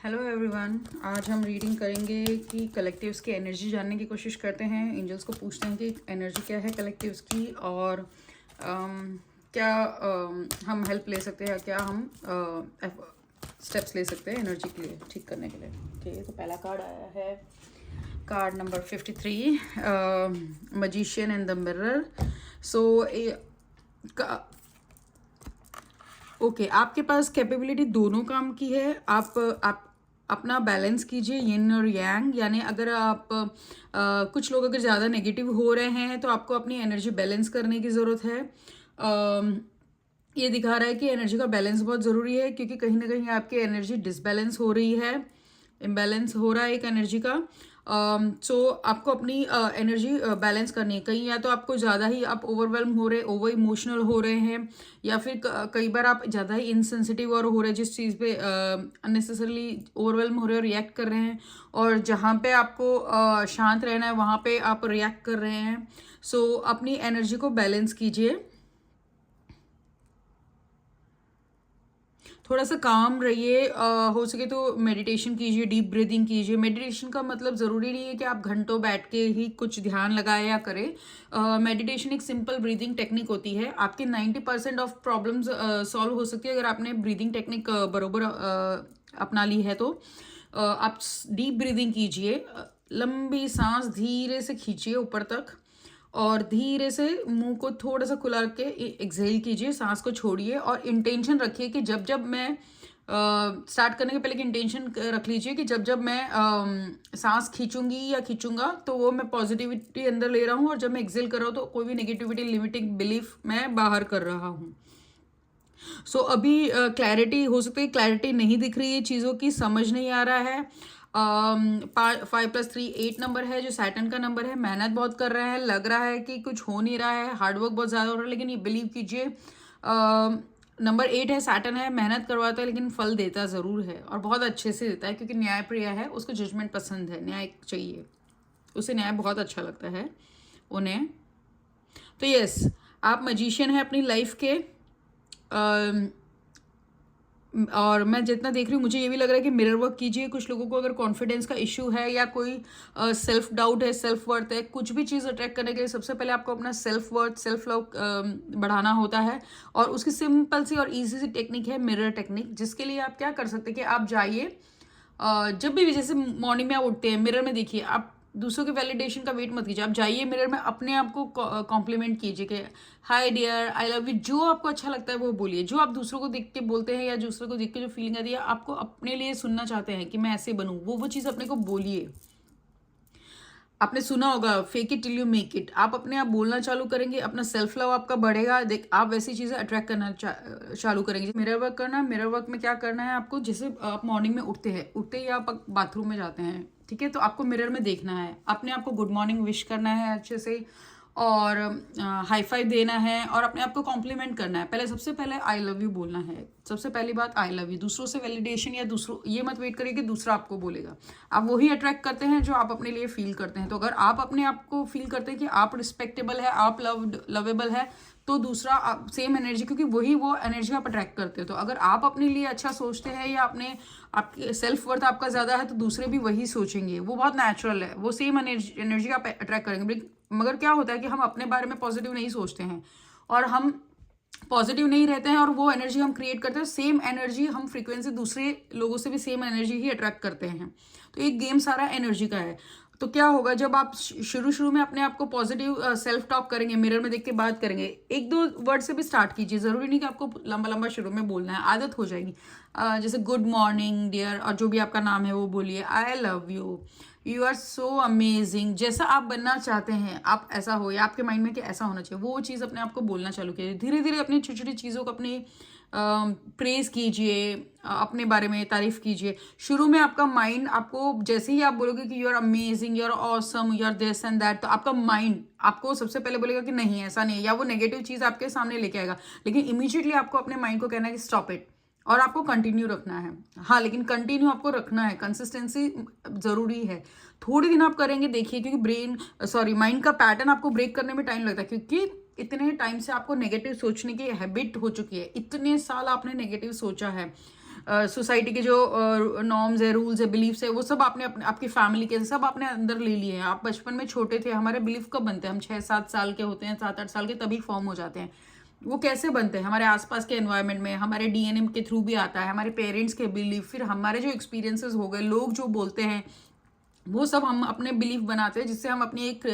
Hello everyone. आज हम reading करेंगे कि कलेक्टिव्स की एनर्जी जानने की कोशिश करते हैं। एंजल्स को पूछते हैं कि एनर्जी क्या है कलेक्टिव्स की, और क्या हम हेल्प ले सकते हैं, क्या हम स्टेप्स ले सकते हैं एनर्जी के लिए, ठीक करने के लिए। ठीक, तो पहला कार्ड आया है, card number 53, magician and the mirror. So okay, आपके पास कैपेबिलिटी दोनों काम की है। आप अपना बैलेंस कीजिए, यिन और यांग। यानी अगर आप कुछ लोग अगर ज़्यादा नेगेटिव हो रहे हैं तो आपको अपनी एनर्जी बैलेंस करने की ज़रूरत है। ये दिखा रहा है कि एनर्जी का बैलेंस बहुत ज़रूरी है, क्योंकि कहीं ना कहीं आपकी एनर्जी डिसबैलेंस हो रही है, इम्बैलेंस हो रहा है एक एनर्जी का। सो आपको अपनी एनर्जी बैलेंस करनी है। कहीं या तो आपको ज़्यादा ही आप ओवरवेलम हो रहे, ओवर इमोशनल हो रहे हैं, या फिर कई बार आप ज़्यादा ही इनसेंसिटिव और हो रहे हैं, जिस चीज़ पे अननेसेसरली ओवरवेलम हो रहे हैं और रिएक्ट कर रहे हैं, और जहाँ पे आपको शांत रहना है वहाँ पे आप रिएक्ट कर रहे हैं। सो अपनी एनर्जी को बैलेंस कीजिए, थोड़ा सा काम रहिए। हो सके तो मेडिटेशन कीजिए, डीप ब्रीदिंग कीजिए। मेडिटेशन का मतलब ज़रूरी नहीं है कि आप घंटों बैठ के ही कुछ ध्यान लगाए या करें। मेडिटेशन एक सिंपल ब्रीदिंग टेक्निक होती है। आपके 90% ऑफ प्रॉब्लम्स सॉल्व हो सकती है अगर आपने ब्रीदिंग टेक्निक बरोबर अपना ली है तो। आप डीप ब्रीदिंग कीजिए, लंबी सांस धीरे से खींचिए ऊपर तक, और धीरे से मुंह को थोड़ा सा खुला रख के एक्सहेल कीजिए, सांस को छोड़िए, और इंटेंशन रखिए कि जब जब मैं स्टार्ट करने के पहले की इंटेंशन रख लीजिए कि जब जब मैं सांस खींचूंगी या खींचूंगा तो वो मैं पॉजिटिविटी अंदर ले रहा हूँ, और जब मैं एक्सहेल कर रहा हूँ तो कोई भी नेगेटिविटी, लिमिटिंग बिलीफ मैं बाहर कर रहा हूँ। सो अभी क्लैरिटी हो सकती है, क्लैरिटी नहीं दिख रही है, चीज़ों की समझ नहीं आ रहा है। 5+3 8 नंबर है, जो सैटर्न का नंबर है। मेहनत बहुत कर रहे हैं, लग रहा है कि कुछ हो नहीं रहा है, हार्डवर्क बहुत ज़्यादा हो रहा है, लेकिन ये बिलीव कीजिए, नंबर 8 है, सैटर्न है, मेहनत करवाता है लेकिन फल देता ज़रूर है, और बहुत अच्छे से देता है, क्योंकि न्याय प्रिय है, उसको जजमेंट पसंद है, न्याय चाहिए, उसे न्याय बहुत अच्छा लगता है उन्हें। तो यस, आप मजिशियन हैं अपनी लाइफ के। और मैं जितना देख रही हूँ मुझे ये भी लग रहा है कि मिरर वर्क कीजिए। कुछ लोगों को अगर कॉन्फिडेंस का इश्यू है, या कोई सेल्फ डाउट है, सेल्फ वर्थ है, कुछ भी चीज़ अट्रैक्ट करने के लिए सबसे पहले आपको अपना सेल्फ वर्थ, सेल्फ लव बढ़ाना होता है। और उसकी सिंपल सी और ईजी सी टेक्निक है मिरर टेक्निक, जिसके लिए आप क्या कर सकते हैं कि आप जाइए, जब भी जैसे मॉर्निंग में आप उठते हैं, मिरर में देखिए, आप दूसरों के वैलिडेशन का वेट मत कीजिए, आप जाइए मिरर में, अपने आप को कॉम्प्लीमेंट कीजिए कि hi dear, I love you. जो आपको अच्छा लगता है वो बोलिए। जो आप दूसरों को देख के बोलते हैं, या दूसरों को देख के जो फीलिंग आती है, आपको अपने लिए सुनना चाहते हैं कि मैं ऐसे बनूं, वो चीज़ अपने को बोलिए। आपने सुना होगा, fake it till you make it. आप अपने आप बोलना चालू करेंगे, अपना सेल्फ लव आपका बढ़ेगा, देख आप वैसी चीज़ें अट्रैक्ट करना चालू करेंगे। मिरर वर्क करना है, मिरर वर्क में क्या करना है आपको, जैसे आप मॉर्निंग में उठते ही आप बाथरूम में जाते हैं, ठीक है, तो आपको मिरर में देखना है, अपने आप को गुड मॉर्निंग विश करना है अच्छे से, और हाई फाइव देना है, और अपने आप को कॉम्प्लीमेंट करना है। पहले सबसे पहले आई लव यू बोलना है, सबसे पहली बात आई लव यू। दूसरों से वैलिडेशन या दूसरों ये मत वेट करिए कि दूसरा आपको बोलेगा। आप वही अट्रैक्ट करते हैं जो आप अपने लिए फील करते हैं। तो अगर आप अपने आप को फील करते हैं कि आप रिस्पेक्टेबल है, आप लवेबल है, तो दूसरा सेम एनर्जी, क्योंकि वही वो एनर्जी आप अट्रैक्ट करते हो। तो अगर आप अपने लिए अच्छा सोचते हैं, या आपके सेल्फ वर्थ आपका ज़्यादा है, तो दूसरे भी वही सोचेंगे। वो बहुत नेचुरल है, वो सेम एनर्जी आप अट्रैक्ट करेंगे। मगर क्या होता है कि हम अपने बारे में पॉजिटिव नहीं सोचते हैं, और हम पॉजिटिव नहीं रहते हैं, और वो एनर्जी हम क्रिएट करते हैं, सेम एनर्जी हम फ्रीक्वेंसी दूसरे लोगों से भी सेम एनर्जी ही अट्रैक्ट करते हैं। तो एक गेम सारा एनर्जी का है। तो क्या होगा, जब आप शुरू में अपने आप को पॉजिटिव सेल्फ टॉक करेंगे, मिरर में देख के बात करेंगे, एक दो वर्ड से भी स्टार्ट कीजिए, ज़रूरी नहीं कि आपको लंबा लंबा शुरू में बोलना है, आदत हो जाएगी। जैसे गुड मॉर्निंग डियर, और जो भी आपका नाम है वो बोलिए, I love you, you are so amazing. जैसा आप बनना चाहते हैं आप ऐसा हो, या आपके माइंड में कि ऐसा होना चाहिए, वो चीज़ अपने आप को बोलना चालू कीजिए। धीरे धीरे अपनी छोटी छोटी चीज़ों को अपनी प्रेज कीजिए, अपने बारे में तारीफ कीजिए। शुरू में आपका माइंड आपको, जैसे ही आप बोलोगे कि you are amazing, you are awesome, you are this and that, तो आपका माइंड आपको सबसे पहले बोलेगा कि नहीं ऐसा नहीं है, या वो नेगेटिव चीज़ आपके सामने लेके आएगा। लेकिन इमीडिएटली आपको अपने माइंड को कहना है कि स्टॉप इट, और आपको कंटिन्यू रखना है। हाँ, लेकिन कंटिन्यू आपको रखना है, कंसिस्टेंसी ज़रूरी है। थोड़े दिन आप करेंगे, देखिए, क्योंकि माइंड का पैटर्न आपको ब्रेक करने में टाइम लगता है, क्योंकि इतने टाइम से आपको नेगेटिव सोचने की हैबिट हो चुकी है, इतने साल आपने नेगेटिव सोचा है। सोसाइटी के जो नॉर्म्स है, रूल्स है, बिलीफ्स है, वो सब आपने आपकी फैमिली के सब आपने अंदर ले लिए हैं। आप बचपन में छोटे थे, हमारे बिलीफ कब बनते हैं? हम 6-7 साल के होते हैं, 7-8 साल के, तभी फॉर्म हो जाते हैं। वो कैसे बनते हैं? हमारे आसपास के एनवायरनमेंट में, हमारे डीएनए के थ्रू भी आता है, हमारे पेरेंट्स के बिलीफ, फिर हमारे जो एक्सपीरियंसेस हो गए, लोग जो बोलते हैं, वो सब हम अपने बिलीफ बनाते हैं, जिससे हम अपनी एक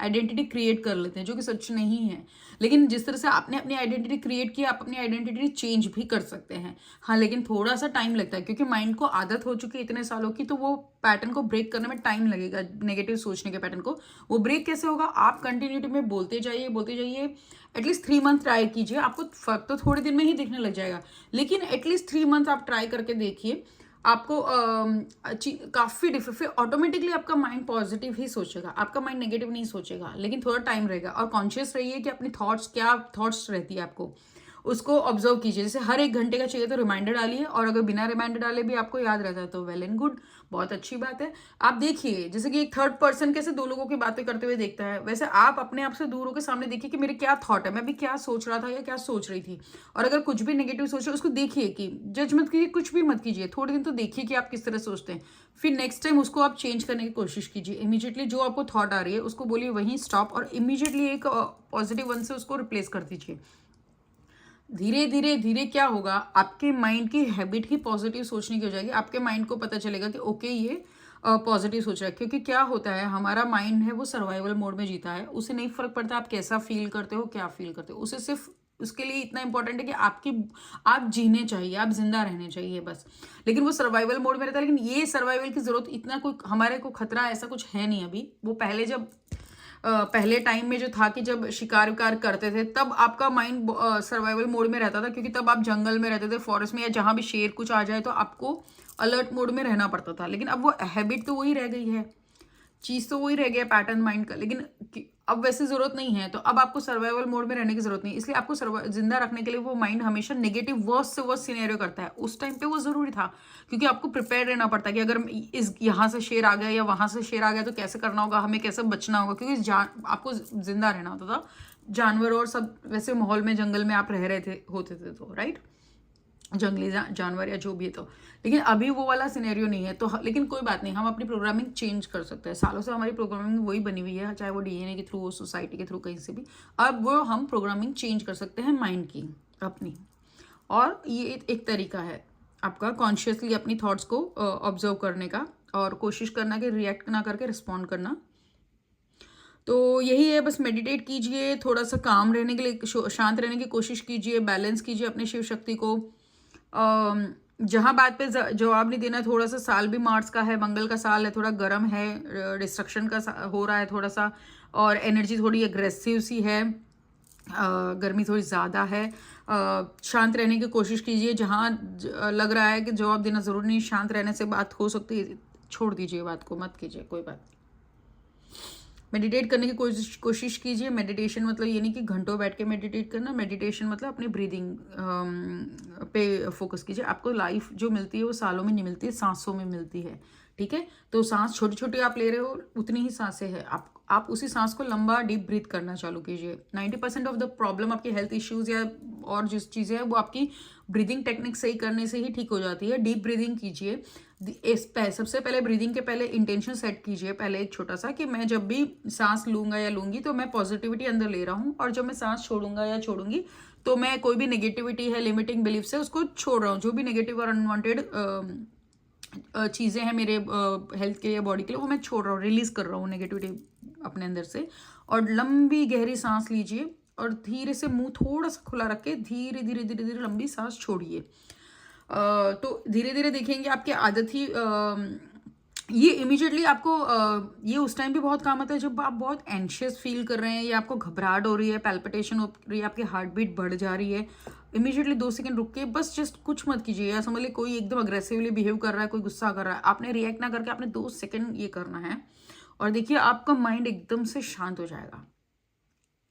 आइडेंटिटी क्रिएट कर लेते हैं, जो कि सच नहीं है। लेकिन जिस तरह से आपने अपनी आइडेंटिटी क्रिएट की, आप अपनी आइडेंटिटी चेंज भी कर सकते हैं। हाँ, लेकिन थोड़ा सा टाइम लगता है, क्योंकि माइंड को आदत हो चुकी है इतने सालों की, तो वो पैटर्न को ब्रेक करने में टाइम लगेगा। नेगेटिव सोचने के पैटर्न को वो ब्रेक कैसे होगा? आप कंटिन्यूटी में बोलते जाइए। एटलीस्ट 3 मंथ ट्राई कीजिए, आपको फर्क तो थोड़े दिन में ही दिखने लग जाएगा, लेकिन एटलीस्ट 3 मंथ आप ट्राई करके देखिए। आपको काफ़ी डिफरेंट, फिर ऑटोमेटिकली आपका माइंड पॉजिटिव ही सोचेगा, आपका माइंड नेगेटिव नहीं सोचेगा, लेकिन थोड़ा टाइम रहेगा। और कॉन्शियस रहिए कि अपनी थॉट्स, क्या थॉट्स रहती है आपको, उसको ऑब्जर्व कीजिए। जैसे हर 1 घंटे का चाहिए तो रिमाइंडर डालिए, और अगर बिना रिमाइंडर डाले भी आपको याद रहता है तो वेल एंड गुड, बहुत अच्छी बात है। आप देखिए, जैसे कि एक थर्ड पर्सन कैसे 2 लोगों की बातें करते हुए देखता है, वैसे आप अपने आप से दूर होकर सामने देखिए कि मेरे क्या थॉट है, मैं भी क्या सोच रहा था या क्या सोच रही थी। और अगर कुछ भी नेगेटिव सोच रहे हो, उसको देखिए, कि जज मत कीजिए, कुछ भी मत कीजिए, थोड़े दिन तो देखिए कि आप किस तरह सोचते हैं। फिर नेक्स्ट टाइम उसको आप चेंज करने की कोशिश कीजिए। इमीडिएटली जो आपको थॉट आ रही है उसको बोलिए वहीं स्टॉप, और इमीडिएटली एक पॉजिटिव वन से उसको रिप्लेस कर दीजिए। धीरे धीरे धीरे क्या होगा, आपके माइंड की हैबिट ही पॉजिटिव सोचने की हो जाएगी। आपके माइंड को पता चलेगा कि ओके, ये पॉजिटिव सोच रहा है। क्योंकि क्या होता है, हमारा माइंड है वो सर्वाइवल मोड में जीता है, उसे नहीं फर्क पड़ता आप कैसा फील करते हो, क्या फील करते हो। उसे सिर्फ उसके लिए इतना इंपॉर्टेंट है कि आप जीने चाहिए, आप जिंदा रहने चाहिए, बस। लेकिन वो सर्वाइवल मोड में रहता है। लेकिन ये सर्वाइवल की जरूरत, इतना कोई हमारे को खतरा ऐसा कुछ है नहीं अभी। वो पहले जब पहले टाइम में जो था कि जब शिकार विकार करते थे, तब आपका माइंड सर्वाइवल मोड में रहता था, क्योंकि तब आप जंगल में रहते थे, फॉरेस्ट में, या जहां भी शेर कुछ आ जाए तो आपको अलर्ट मोड में रहना पड़ता था। लेकिन अब वो हैबिट तो वही रह गई है, चीज तो वही रह गया, पैटर्न माइंड का। लेकिन अब वैसे जरूरत नहीं है, तो अब आपको सर्वाइवल मोड में रहने की जरूरत नहीं। इसलिए आपको जिंदा रखने के लिए वो माइंड हमेशा नेगेटिव वर्स्ट से वर्स्ट सिनेरियो करता है। उस टाइम पे वो जरूरी था, क्योंकि आपको प्रिपेयर रहना पड़ता है कि अगर इस यहाँ से शेर आ गया या वहां से शेर आ गया तो कैसे करना होगा, हमें कैसे बचना होगा, क्योंकि आपको जिंदा रहना होता था। जानवर और सब वैसे माहौल में, जंगल में आप रह रहे थे, होते थे, तो राइट, जंगली जानवर या जो भी है। तो लेकिन अभी वो वाला सिनेरियो नहीं है, तो लेकिन कोई बात नहीं, हम अपनी प्रोग्रामिंग चेंज कर सकते हैं। सालों से हमारी प्रोग्रामिंग वही बनी हुई है, चाहे वो डीएनए के थ्रू हो, सोसाइटी के थ्रू, कहीं से भी। अब वो हम प्रोग्रामिंग चेंज कर सकते हैं माइंड की, अपनी। और ये एक तरीका है आपका कॉन्शियसली अपनी थॉट्स को ऑब्जर्व करने का, और कोशिश करना कि रिएक्ट ना करके रिस्पॉन्ड करना। तो यही है, बस मेडिटेट कीजिए, थोड़ा सा काम रहने के लिए, शांत रहने की कोशिश कीजिए, बैलेंस कीजिए अपने शिव शक्ति को। जहाँ बात पे जवाब नहीं देना, थोड़ा सा साल भी मार्स का है, मंगल का साल है, थोड़ा गर्म है, डिस्ट्रक्शन का हो रहा है थोड़ा सा, और एनर्जी थोड़ी एग्रेसिव सी है, गर्मी थोड़ी ज़्यादा है। शांत रहने की कोशिश कीजिए। जहाँ लग रहा है कि जवाब देना ज़रूरी नहीं, शांत रहने से बात हो सकती है, छोड़ दीजिए बात को, मत कीजिए, कोई बात। मेडिटेट करने की कोशिश कीजिए। मेडिटेशन मतलब ये नहीं कि घंटों बैठ के मेडिटेट करना, मेडिटेशन मतलब अपनी ब्रीदिंग पे फोकस कीजिए। आपको लाइफ जो मिलती है वो सालों में नहीं मिलती है, सांसों में मिलती है, ठीक है। तो सांस छोटी छोटी आप ले रहे हो, उतनी ही सांसें हैं। आप उसी सांस को लंबा डीप ब्रीथ करना चालू कीजिए। 90% ऑफ द प्रॉब्लम आपकी हेल्थ इश्यूज या और जिस चीज़ें हैं वो आपकी ब्रीदिंग टेक्निक सही करने से ही ठीक हो जाती है। डीप ब्रीदिंग कीजिए। सबसे पहले ब्रीदिंग के पहले इंटेंशन सेट कीजिए, पहले एक छोटा सा, कि मैं जब भी सांस लूंगा या लूंगी तो मैं पॉजिटिविटी अंदर ले रहा हूँ, और जब मैं सांस छोड़ूंगा या छोड़ूंगी तो मैं कोई भी नेगेटिविटी है, लिमिटिंग बिलीफ है, उसको छोड़ रहा हूँ। जो भी नेगेटिव और अनवांटेड चीज़ें हैं मेरे हेल्थ के लिए, बॉडी के लिए, वो मैं छोड़ रहा हूँ, रिलीज कर रहा हूँ नेगेटिविटी अपने अंदर से। और लंबी गहरी सांस लीजिए, और धीरे से मुंह थोड़ा सा खुला रख के धीरे धीरे धीरे धीरे लंबी सांस छोड़िए। तो धीरे धीरे देखेंगे आपकी आदत ही ये इमीडिएटली आपको ये उस टाइम भी बहुत काम आता है जब आप बहुत एंशियस फील कर रहे हैं, या आपको घबराहट हो रही है, पैल्पिटेशन हो रही है, आपकी हार्ट बीट बढ़ जा रही है। इमीडिएटली 2 सेकंड रुक के बस जस्ट कुछ मत कीजिए, या समझ लीजिए कोई एकदम अग्रेसिवली बिहेव कर रहा है, कोई गुस्सा कर रहा है, आपने रिएक्ट ना करके आपने 2 सेकंड ये करना है। और देखिए आपका माइंड एकदम से शांत हो जाएगा,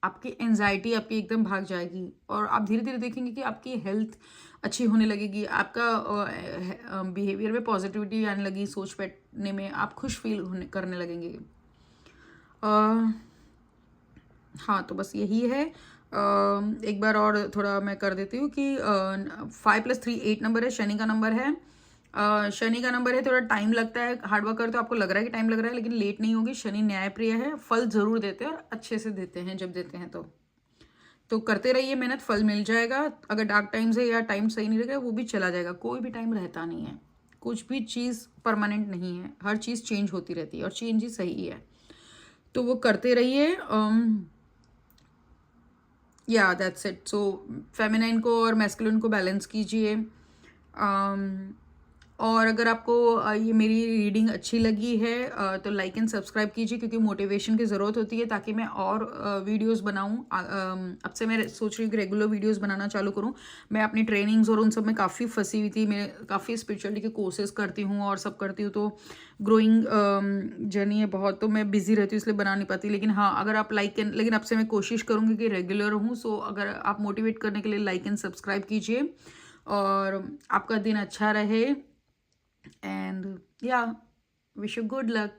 आपकी एंजाइटी आपकी एकदम भाग जाएगी, और आप धीरे धीरे देखेंगे कि आपकी हेल्थ अच्छी होने लगेगी, आपका बिहेवियर में पॉजिटिविटी आने लगी, सोच बैठने में आप खुश फील करने लगेंगे। हाँ, तो बस यही है। एक बार और थोड़ा मैं कर देती हूँ कि 5+3 8 नंबर है, शनि का नंबर है। शनि का नंबर है, थोड़ा टाइम लगता है, हार्ड वर्क करते हो आपको लग रहा है कि टाइम लग रहा है, लेकिन लेट नहीं होगी। शनि न्यायप्रिय है, फल जरूर देते हैं और अच्छे से देते हैं जब देते हैं तो करते रहिए मेहनत, फल मिल जाएगा। अगर डार्क टाइम्स है या टाइम सही नहीं रहेगा वो भी चला जाएगा, कोई भी टाइम रहता नहीं है, कुछ भी चीज़ परमानेंट नहीं है, हर चीज़ चेंज होती रहती है और चेंज ही सही है। तो वो करते रहिए। या दैट्स इट। सो फेमिनाइन को और मैस्कुलिन को बैलेंस कीजिए। और अगर आपको ये मेरी रीडिंग अच्छी लगी है तो लाइक एंड सब्सक्राइब कीजिए, क्योंकि मोटिवेशन की ज़रूरत होती है ताकि मैं और वीडियोस बनाऊं। अब से मैं सोच रही हूँ कि रेगुलर वीडियोस बनाना चालू करूं। मैं अपनी ट्रेनिंग्स और उन सब में काफ़ी फंसी हुई थी, मैं काफ़ी स्पिरिचुअलिटी के कोर्सेज करती हूँ और सब करती हूँ, तो ग्रोइंग जर्नी है बहुत, तो मैं बिजी रहती हूँ इसलिए बना नहीं पाती। लेकिन हाँ, अगर आप लेकिन अब से मैं कोशिश करूँगी कि रेगुलर हूँ। सो अगर आप मोटिवेट करने के लिए लाइक एंड सब्सक्राइब कीजिए और आपका दिन अच्छा रहे। And yeah, wish you good luck.